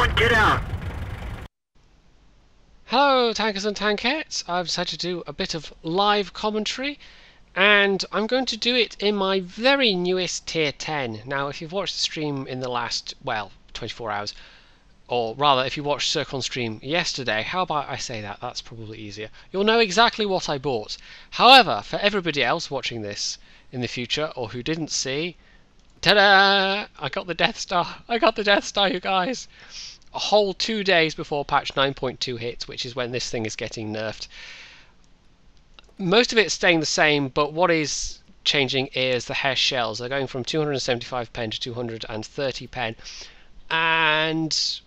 Everyone get out! Hello tankers and tankettes, I've decided to do a bit of live commentary and I'm going to do it in my very newest tier 10. Now if you've watched the stream in the last, well, 24 hours, or rather if you watched Circon stream yesterday, how about I say that, that's probably easier, you'll know exactly what I bought. However, for everybody else watching this in the future or who didn't see, ta-da! I got the Death Star, you guys! A whole 2 days before patch 9.2 hits, which is when this thing is getting nerfed. Most of it's staying the same, but what is changing is the HESH shells. They're going from 275 pen to 230 pen. And,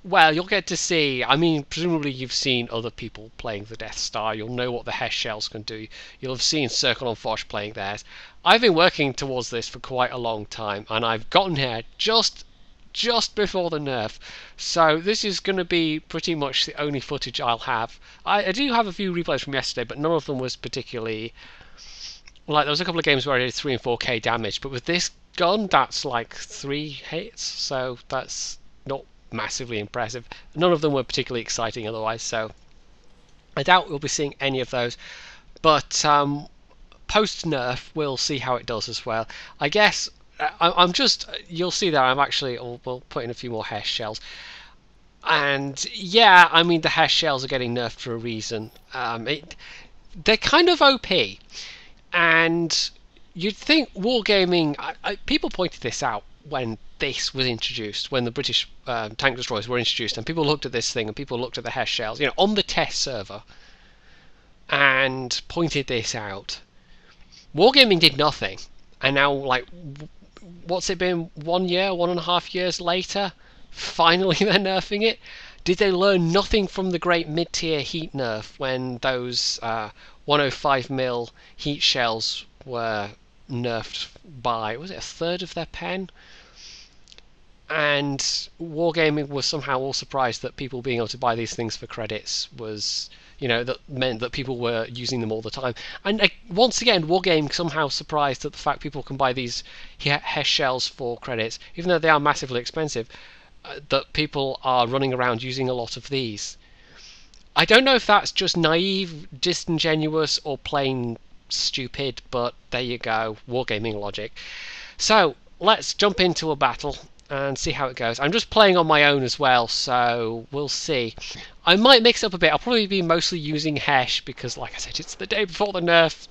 well, you'll get to see, I mean, presumably you've seen other people playing the Death Star. You'll know what the HESH shells can do. You'll have seen Circle and Foch playing theirs. I've been working towards this for quite a long time, and I've gotten here just before the nerf, so this is going to be pretty much the only footage I'll have. I do have a few replays from yesterday, but none of them was particularly, like, there was a couple of games where I did 3 and 4k damage, but with this gun that's like 3 hits, so that's not massively impressive. None of them were particularly exciting otherwise, so I doubt we'll be seeing any of those, but post nerf we'll see how it does as well. I guess I'm just, you'll see that I'm actually, we'll put in a few more HESH shells. And yeah, I mean the HESH shells are getting nerfed for a reason. They're kind of OP. And you'd think wargaming, people pointed this out when this was introduced, when the British tank destroyers were introduced, and people looked at this thing and people looked at the HESH shells, you know, on the test server, and pointed this out. Wargaming did nothing. And now, like, what's it been, 1 year, 1.5 years later? Finally they're nerfing it. Did they learn nothing from the great mid-tier heat nerf when those 105mm heat shells were nerfed by, was it a third of their pen? And Wargaming was somehow all surprised that people being able to buy these things for credits was, you know, that meant that people were using them all the time. And once again, Wargaming somehow surprised at the fact people can buy these HESH shells for credits, even though they are massively expensive, that people are running around using a lot of these. I don't know if that's just naive, disingenuous, or plain stupid, but there you go, Wargaming logic. So, let's jump into a battle and see how it goes. I'm just playing on my own as well, so we'll see. I might mix up a bit. I'll probably be mostly using HESH because, like I said, it's the day before the nerf.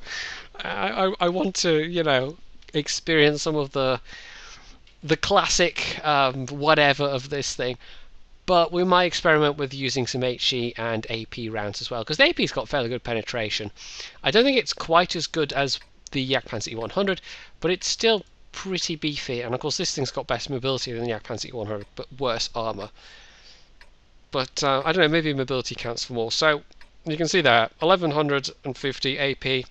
I want to, you know, experience some of the classic whatever of this thing. But we might experiment with using some HE and AP rounds as well, because the AP's got fairly good penetration. I don't think it's quite as good as the Jagdpanzer E100, but it's still pretty beefy, and of course this thing's got better mobility than the Jagdpanzer E100, but worse armour. But I don't know, maybe mobility counts for more. So you can see there, 1150 AP,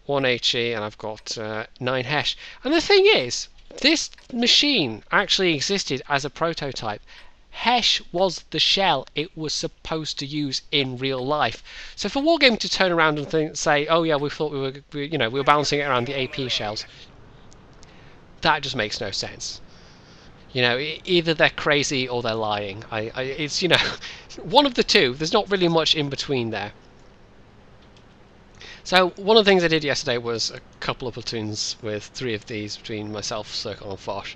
1 HE, and I've got 9 HESH. And the thing is, this machine actually existed as a prototype. HESH was the shell it was supposed to use in real life. So for Wargaming to turn around and say, oh yeah, we thought we were balancing it around the AP shells, that just makes no sense. You know, either they're crazy or they're lying. It's, you know, one of the two. There's not really much in between there. So one of the things I did yesterday was a couple of platoons with 3 of these between myself, Circle and Foch.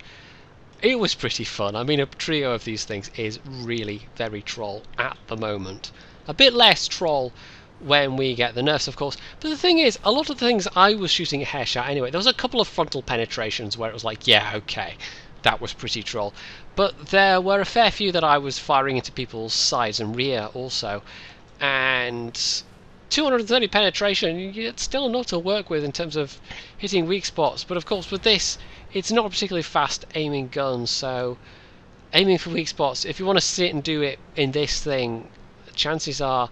It was pretty fun. I mean, a trio of these things is really very troll at the moment. A bit less troll when we get the nerfs, of course. But the thing is, a lot of the things I was shooting a HESH at anyway, there was a couple of frontal penetrations where it was like, yeah, okay, that was pretty troll. But there were a fair few that I was firing into people's sides and rear also. And 230 penetration, it's still not to work with in terms of hitting weak spots. But of course, with this, it's not a particularly fast aiming gun, so aiming for weak spots, if you want to sit and do it in this thing, chances are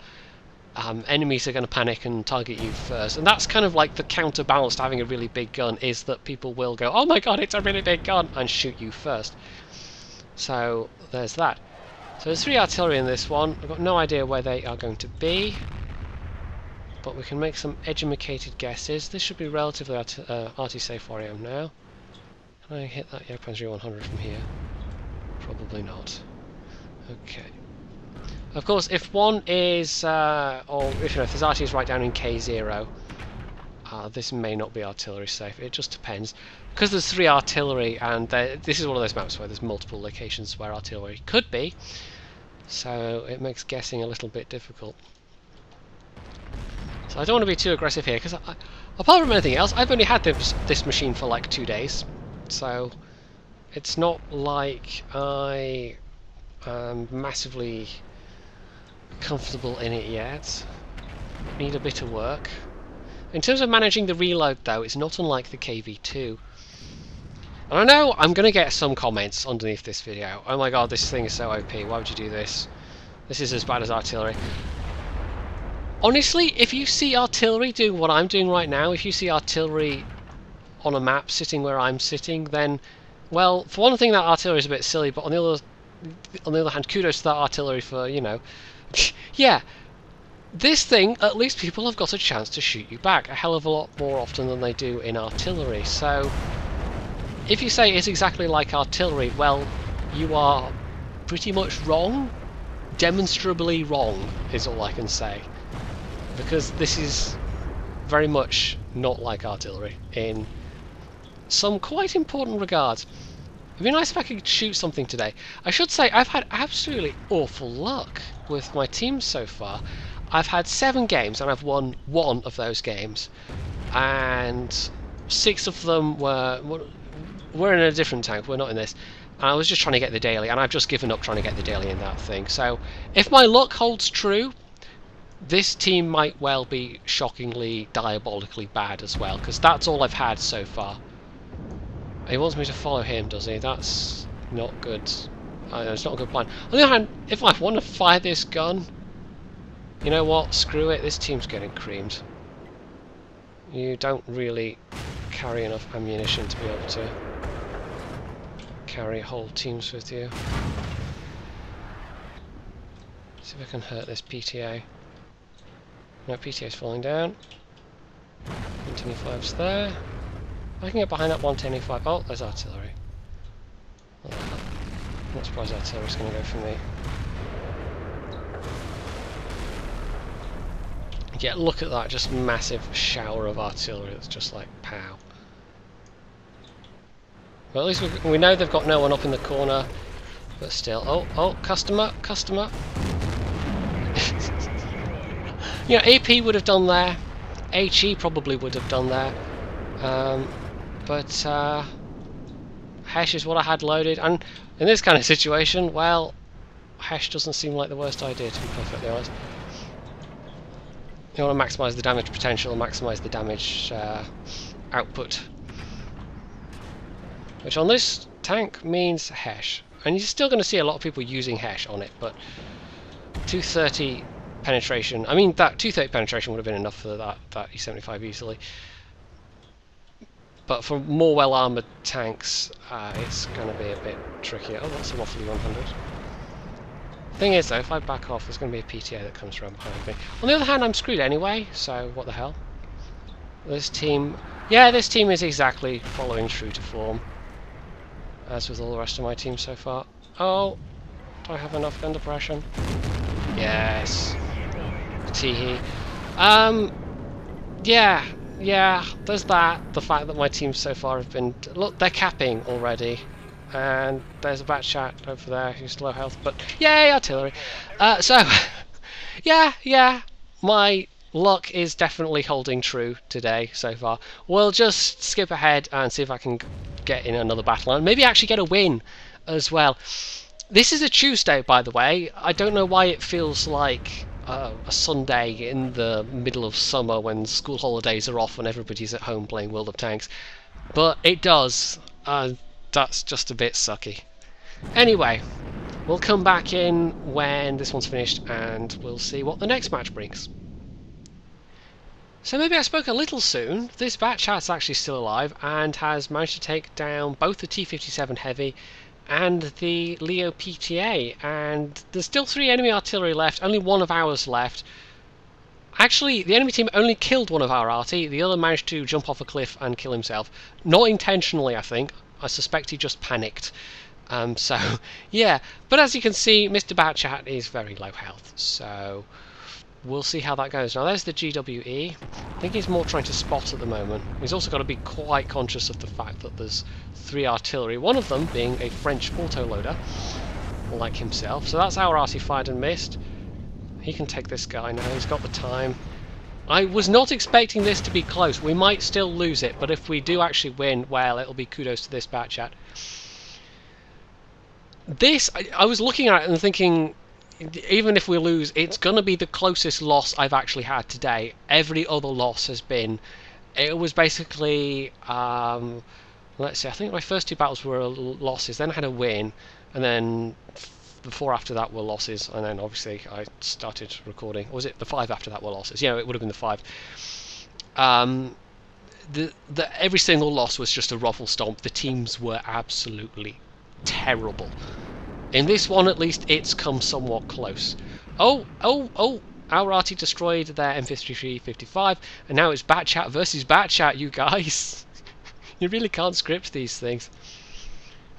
enemies are going to panic and target you first. And that's kind of like the counterbalance to having a really big gun, is that people will go, oh my god, it's a really big gun, and shoot you first. So there's that. So there's 3 artillery in this one. I've got no idea where they are going to be, but we can make some educated guesses. This should be relatively arty safe where I am now. Can I hit that Jagdpanzer 100 from here? Probably not. Okay. Of course, if one is, or if there's artillery right down in K0, this may not be artillery safe. It just depends. Because there's 3 artillery, and this is one of those maps where there's multiple locations where artillery could be, so it makes guessing a little bit difficult. So I don't want to be too aggressive here, because apart from anything else, I've only had this machine for like 2 days, so it's not like I am massively comfortable in it yet. Need a bit of work. In terms of managing the reload though, it's not unlike the KV2. And I know I'm going to get some comments underneath this video. Oh my god, this thing is so OP, why would you do this? This is as bad as artillery. Honestly, if you see artillery doing what I'm doing right now, if you see artillery on a map sitting where I'm sitting, then, well, for one thing that artillery is a bit silly, but on the other hand, kudos to that artillery for, you know, yeah, this thing, at least people have got a chance to shoot you back a hell of a lot more often than they do in artillery. So, if you say it's exactly like artillery, well, you are pretty much wrong. Demonstrably wrong is all I can say. Because this is very much not like artillery in some quite important regards. It'd be nice if I could shoot something today. I should say I've had absolutely awful luck with my team so far. I've had 7 games and I've won 1 of those games, and 6 of them we're in a different tank. We're not in this. And I was just trying to get the daily, and I've just given up trying to get the daily in that thing. So if my luck holds true, this team might well be shockingly, diabolically bad as well, because that's all I've had so far. He wants me to follow him, does he? That's not good. It's not a good plan. On the other hand, if I want to fire this gun, you know what? Screw it. This team's getting creamed. You don't really carry enough ammunition to be able to carry whole teams with you. See if I can hurt this PTA. No, PTA's falling down. 125's there. I can get behind that 125. Oh, there's artillery. I'm not surprised artillery's going to go for me. Yeah, look at that, just massive shower of artillery that's just like pow. Well, at least we know they've got no one up in the corner, but still. Oh, customer. You know, AP would have done there. HE probably would have done there. But HESH is what I had loaded, and in this kind of situation, well, HESH doesn't seem like the worst idea, to be perfectly honest. You want to maximise the damage potential, maximise the damage output, which on this tank means HESH, and you're still going to see a lot of people using HESH on it, but 230 penetration, I mean that 230 penetration would have been enough for that E75 easily. But for more well-armoured tanks, it's going to be a bit trickier. Oh, that's a waffly 100. Thing is, though, if I back off, there's going to be a PTA that comes around behind me. On the other hand, I'm screwed anyway, so what the hell? This team... Yeah, this team is exactly following true to form, as with all the rest of my team so far. Oh, do I have enough gun depression? Yes. Teehee. Yeah, there's that. The fact that my teams so far have been... Look, they're capping already. And there's a bat chat over there who's low health, but... Yay, artillery! So, yeah, my luck is definitely holding true today so far. We'll just skip ahead and see if I can get in another battle, and maybe actually get a win as well. This is a Tuesday, by the way. I don't know why it feels like... a Sunday in the middle of summer when school holidays are off and everybody's at home playing World of Tanks, but it does, and that's just a bit sucky. Anyway, we'll come back in when this one's finished and we'll see what the next match brings. So maybe I spoke a little soon. This bat chat's actually still alive and has managed to take down both the T-57 Heavy and the Leo PTA, and there's still 3 enemy artillery left, only 1 of ours left. Actually, the enemy team only killed 1 of our arty, the other managed to jump off a cliff and kill himself. Not intentionally, I think. I suspect he just panicked. So, yeah. But as you can see, Mr. Batchat is very low health. So, we'll see how that goes. Now, there's the GWE. I think he's more trying to spot at the moment. He's also got to be quite conscious of the fact that there's 3 artillery, one of them being a French autoloader, like himself. So that's our arty fired and missed. He can take this guy now. He's got the time. I was not expecting this to be close. We might still lose it, but if we do actually win, well, it'll be kudos to this Batchat. This, I was looking at it and thinking, even if we lose, it's going to be the closest loss I've actually had today. Every other loss has been, it was basically, let's see, I think my first 2 battles were losses, then I had a win, and then the 4 after that were losses, and then obviously I started recording. Or was it the 5 after that were losses? Yeah, it would have been the 5. Every single loss was just a ruffle stomp. The teams were absolutely terrible. In this one, at least, it's come somewhat close. Oh! Our arty destroyed their M5355, and now it's Batchat versus Batchat, you guys. You really can't script these things.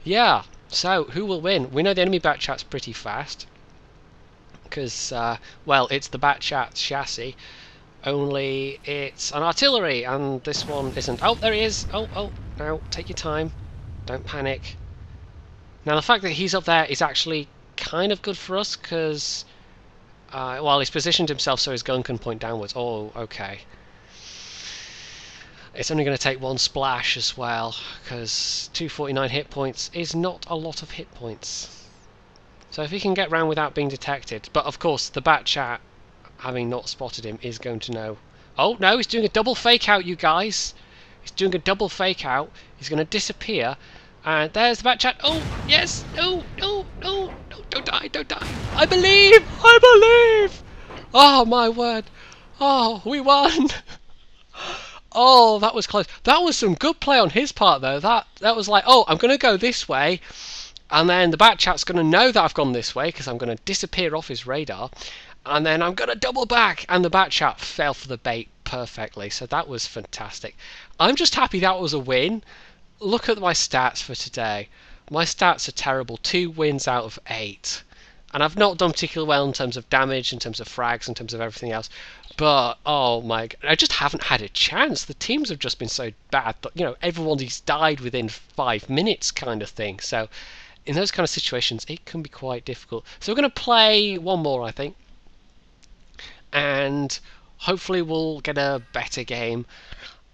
Yeah, so who will win? We know the enemy Batchat's pretty fast, because, well, it's the Batchat chassis, only it's an artillery, and this one isn't. Oh, there he is! Oh, now, take your time. Don't panic. Now, the fact that he's up there is actually kind of good for us, because, well, he's positioned himself so his gun can point downwards. Oh, okay. It's only going to take 1 splash as well, because 249 hit points is not a lot of hit points. So if he can get round without being detected, but of course the Batchat, having not spotted him, is going to know. Oh no, he's doing a double fake out, you guys. He's doing a double fake out. He's going to disappear. And there's the Batchat. Oh, yes! No! Don't die! I believe! Oh, my word! Oh, we won! Oh, that was close. That was some good play on his part, though. That was like, oh, I'm going to go this way, and then the Batchat's going to know that I've gone this way, because I'm going to disappear off his radar, and then I'm going to double back, and the Batchat fell for the bait perfectly, so that was fantastic. I'm just happy that was a win. Look at my stats for today. My stats are terrible. 2 wins out of 8. And I've not done particularly well in terms of damage, in terms of frags, in terms of everything else. But, oh my god, I just haven't had a chance. The teams have just been so bad that, you know, everyone's died within 5 minutes kind of thing. So, in those kind of situations, it can be quite difficult. So we're going to play one more, I think. And hopefully we'll get a better game.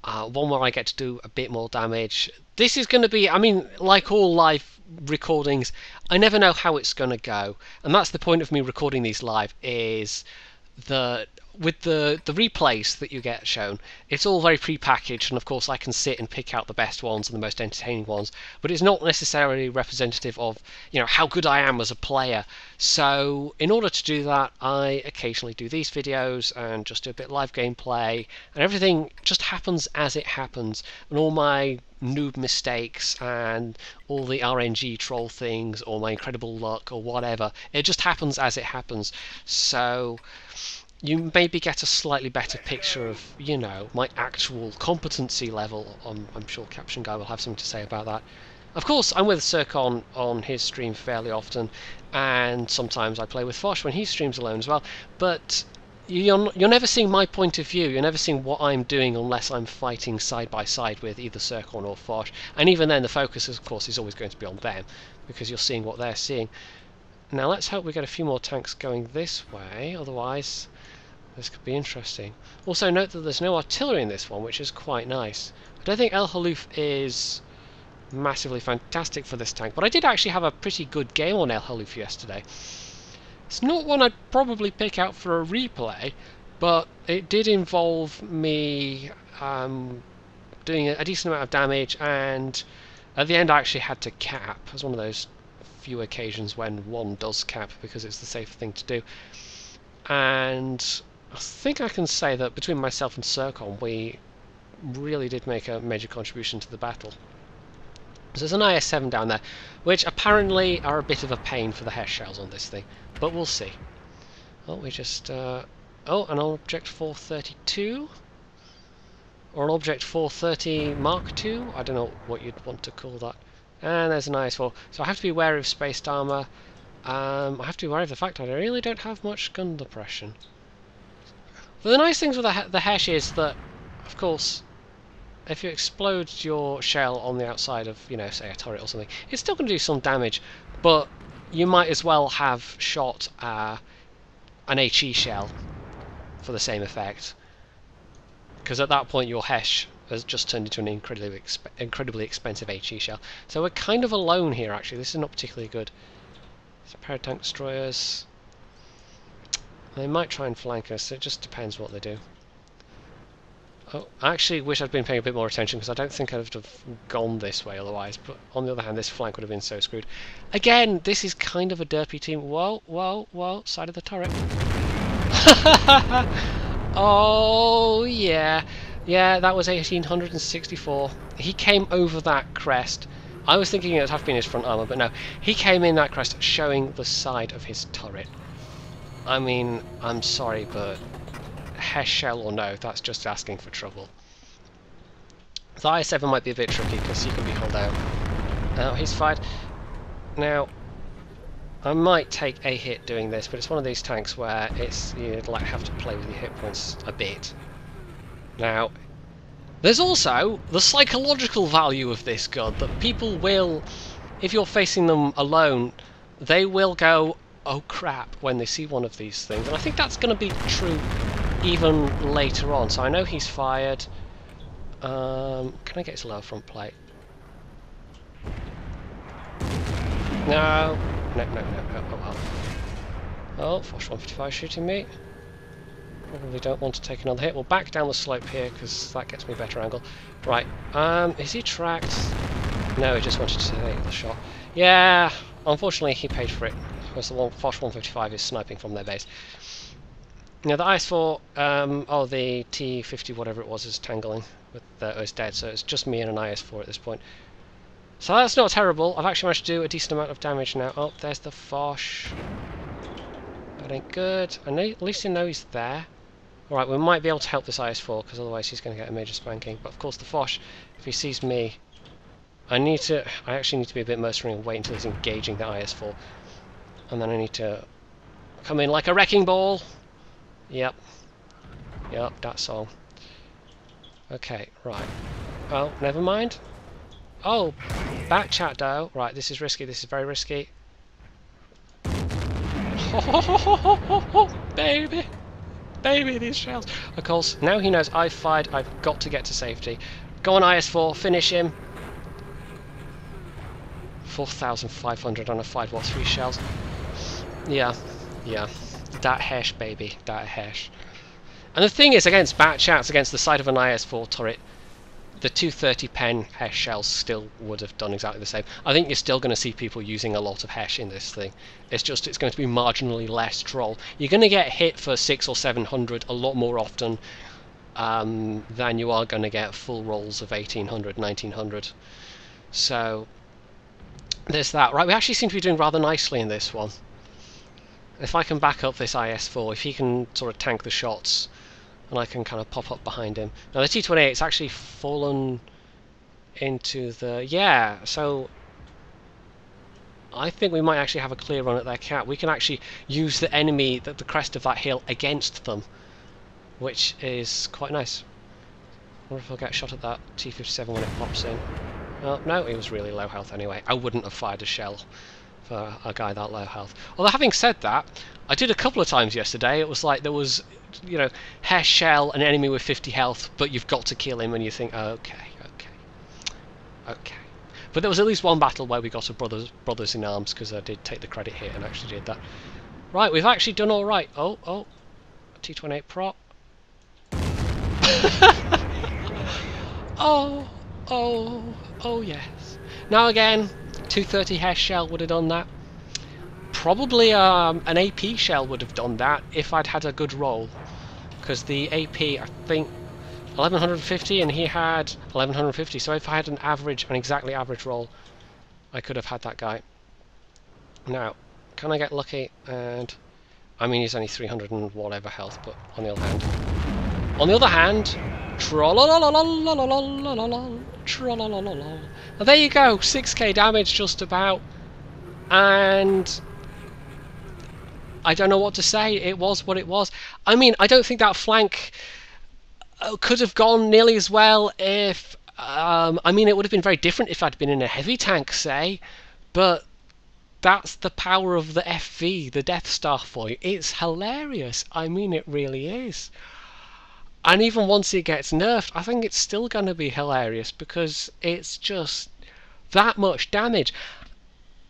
One where I get to do a bit more damage. This is going to be, I mean, like all live recordings, I never know how it's going to go. And that's the point of me recording these live, is that with the replays that you get shown, it's all very pre-packaged, and of course I can sit and pick out the best ones and the most entertaining ones, but it's not necessarily representative of, you know, how good I am as a player. So in order to do that, I occasionally do these videos and just do a bit of live gameplay, and everything just happens as it happens, and all my noob mistakes and all the RNG troll things or my incredible luck or whatever, it just happens as it happens. So you maybe get a slightly better picture of, you know, my actual competency level. I'm sure Caption Guy will have something to say about that. Of course, I'm with Circon on his stream fairly often, and sometimes I play with Fosh when he streams alone as well, but you're never seeing my point of view. You're never seeing what I'm doing unless I'm fighting side by side with either Circon or Fosh, and even then the focus, of course, is always going to be on them, because you're seeing what they're seeing. Now let's hope we get a few more tanks going this way, otherwise this could be interesting. Also note that there's no artillery in this one, which is quite nice. I don't think El Haloof is massively fantastic for this tank, but I did actually have a pretty good game on El Haloof yesterday. It's not one I'd probably pick out for a replay, but it did involve me doing a decent amount of damage, and at the end I actually had to cap. It was one of those few occasions when one does cap because it's the safe thing to do. And I think I can say that between myself and Circon, we really did make a major contribution to the battle. So there's an IS-7 down there, which apparently are a bit of a pain for the HESH shells on this thing, but we'll see. Oh, we just... oh, an Object 432? Or an Object 430 Mark II? I don't know what you'd want to call that. And there's an IS-4. So I have to be wary of spaced armour. I have to be wary of the fact that I really don't have much gun depression. But the nice things with the HESH is that, of course, if you explode your shell on the outside of, you know, say a turret or something, it's still going to do some damage, but you might as well have shot an HE shell for the same effect. Because at that point your HESH has just turned into an incredibly expensive HE shell. So we're kind of alone here, actually. This is not particularly good. So paratank destroyers. They might try and flank us. It just depends what they do. Oh, I actually wish I'd been paying a bit more attention, because I don't think I'd have gone this way otherwise. But on the other hand, this flank would have been so screwed. Again, this is kind of a derpy team. Whoa, whoa, whoa, side of the turret. Oh, yeah. Yeah, that was 1864. He came over that crest. I was thinking it would have been his front armour, but no. He came in that crest showing the side of his turret. I mean, I'm sorry, but HESH shell or no, that's just asking for trouble. The IS-7 might be a bit tricky because he can be held out. Now, he's fired. Now, I might take a hit doing this, but it's one of these tanks where it's you'd like have to play with your hit points a bit. Now, there's also the psychological value of this gun, that people will, if you're facing them alone, they will go, oh crap, when they see one of these things. And I think that's going to be true even later on. So I know he's fired. Can I get his lower front plate? No. No. Oh, Foch 155 shooting me. Probably don't want to take another hit. We'll back down the slope here, because that gets me a better angle. Right, is he tracked? No, he just wanted to take the shot. Yeah, unfortunately he paid for it, because the Foch 155 is sniping from their base. Now the IS-4, oh, the T-50 whatever it was is tangling, with is dead, so it's just me and an IS-4 at this point. So that's not terrible. I've actually managed to do a decent amount of damage now. Oh, there's the Foch. That ain't good. I know, at least I know he's there. Alright, we might be able to help this IS-4, because otherwise he's going to get a major spanking. But of course the Foch, if he sees me, I actually need to be a bit mercenary and wait until he's engaging the IS-4. And then I need to come in like a wrecking ball. Yep, that's all. Okay, right. Oh, never mind. Oh, back chat though. Right, this is risky, this is very risky. Baby! Baby, these shells. Of course, now he knows I've fired, I've got to get to safety. Go on IS-4, finish him. 4,500 on a 5 watt 3 shells. Yeah. That HESH, baby, that HESH. And the thing is, against back chats, against the side of an IS-4 turret, the 230 pen HESH shells still would have done exactly the same. I think you're still going to see people using a lot of HESH in this thing. It's just it's going to be marginally less troll. You're going to get hit for 600 or 700 a lot more often than you are going to get full rolls of 1800, 1900. So there's that. Right, we actually seem to be doing rather nicely in this one. If I can back up this IS-4, if he can sort of tank the shots, and I can kind of pop up behind him. Now the T-28's actually fallen into the... yeah, so I think we might actually have a clear run at their cat. We can actually use the enemy, the crest of that hill, against them, which is quite nice. I wonder if I'll get a shot at that T-57 when it pops in. Oh, no, he was really low health anyway. I wouldn't have fired a shell for a guy that low health. Although having said that, I did a couple of times yesterday. It was like there was, you know, HESH shell, an enemy with 50 health, but you've got to kill him, and you think, okay. But there was at least one battle where we got a brothers in arms, because I did take the credit hit and actually did that. Right, we've actually done all right. Oh, T-28 prop. Oh yes. Now again, 230 HESH shell would have done that. Probably an AP shell would have done that if I'd had a good roll, because the AP, I think 1150 and he had 1150, so if I had an exactly average roll, I could have had that guy. Now, can I get lucky? And I mean, he's only 300 and whatever health, but on the other hand, Trollololololololololol. Trollolololol. Well, there you go, 6k damage just about. And I don't know what to say. It was what it was. I mean, I don't think that flank could have gone nearly as well if... I mean, it would have been very different if I'd been in a heavy tank, say. But that's the power of the FV, the Death Star for you. It's hilarious. I mean, it really is. And even once it gets nerfed, I think it's still going to be hilarious because it's just that much damage.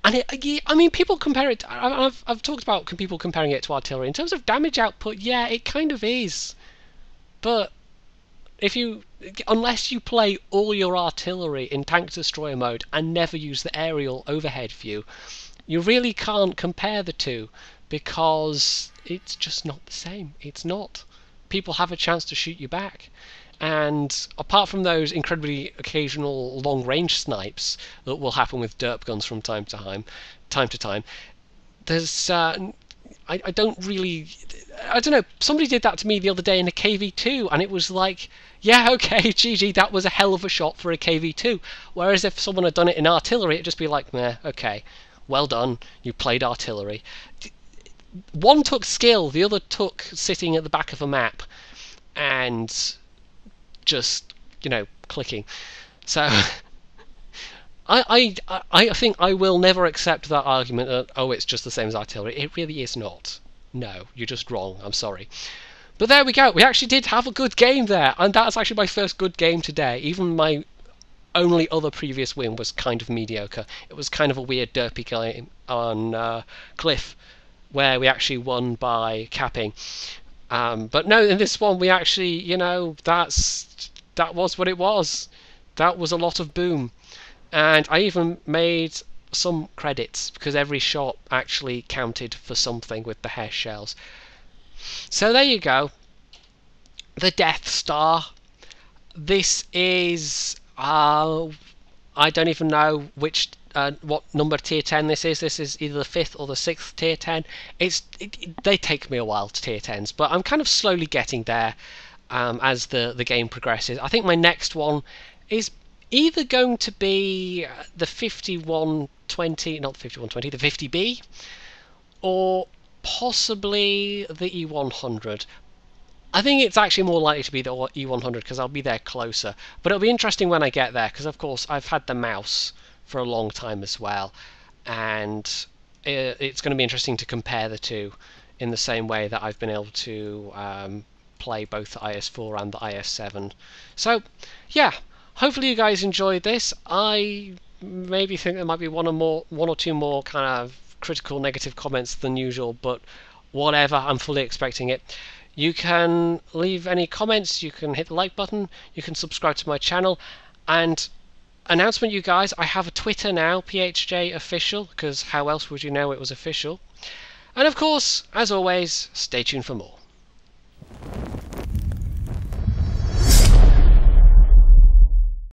And I mean, people compare it. I've talked about people comparing it to artillery in terms of damage output. Yeah, it kind of is, but unless you play all your artillery in tank destroyer mode and never use the aerial overhead view, you really can't compare the two because it's just not the same. It's not. People have a chance to shoot you back. And apart from those incredibly occasional long-range snipes that will happen with derp guns from time to time, there's I don't know. Somebody did that to me the other day in a KV2, and it was like, yeah, okay, GG, that was a hell of a shot for a KV2. Whereas if someone had done it in artillery, it'd just be like, meh, okay, well done, you played artillery. One took skill, the other took sitting at the back of a map, and just, you know, clicking. So I think I will never accept that argument that, oh, it's just the same as artillery. It really is not. No, you're just wrong. I'm sorry. But there we go. We actually did have a good game there, and that's actually my first good game today. Even my only other previous win was kind of mediocre. It was kind of a weird derpy game on Cliff, where we actually won by capping. But no, in this one we actually, you know, that was what it was. That was a lot of boom. And I even made some credits because every shot actually counted for something with the HESH shells. So there you go. The Death Star. This is I don't even know which what number tier 10 this is. This is either the 5th or the 6th tier 10. They take me a while to tier 10s, but I'm kind of slowly getting there as the game progresses. I think my next one is either going to be the 5120, not the 5120, the 50B, or possibly the E100. I think it's actually more likely to be the E100 because I'll be there closer. But it'll be interesting when I get there because, of course, I've had the mouse for a long time as well, and it's going to be interesting to compare the two in the same way that I've been able to play both the IS-4 and the IS-7. So, yeah, hopefully you guys enjoyed this. I maybe think there might be one or two more kind of critical negative comments than usual, but whatever, I'm fully expecting it. You can leave any comments, you can hit the like button, you can subscribe to my channel, and announcement, you guys, I have a Twitter now, phj.official, because how else would you know it was official? And of course, as always, stay tuned for more.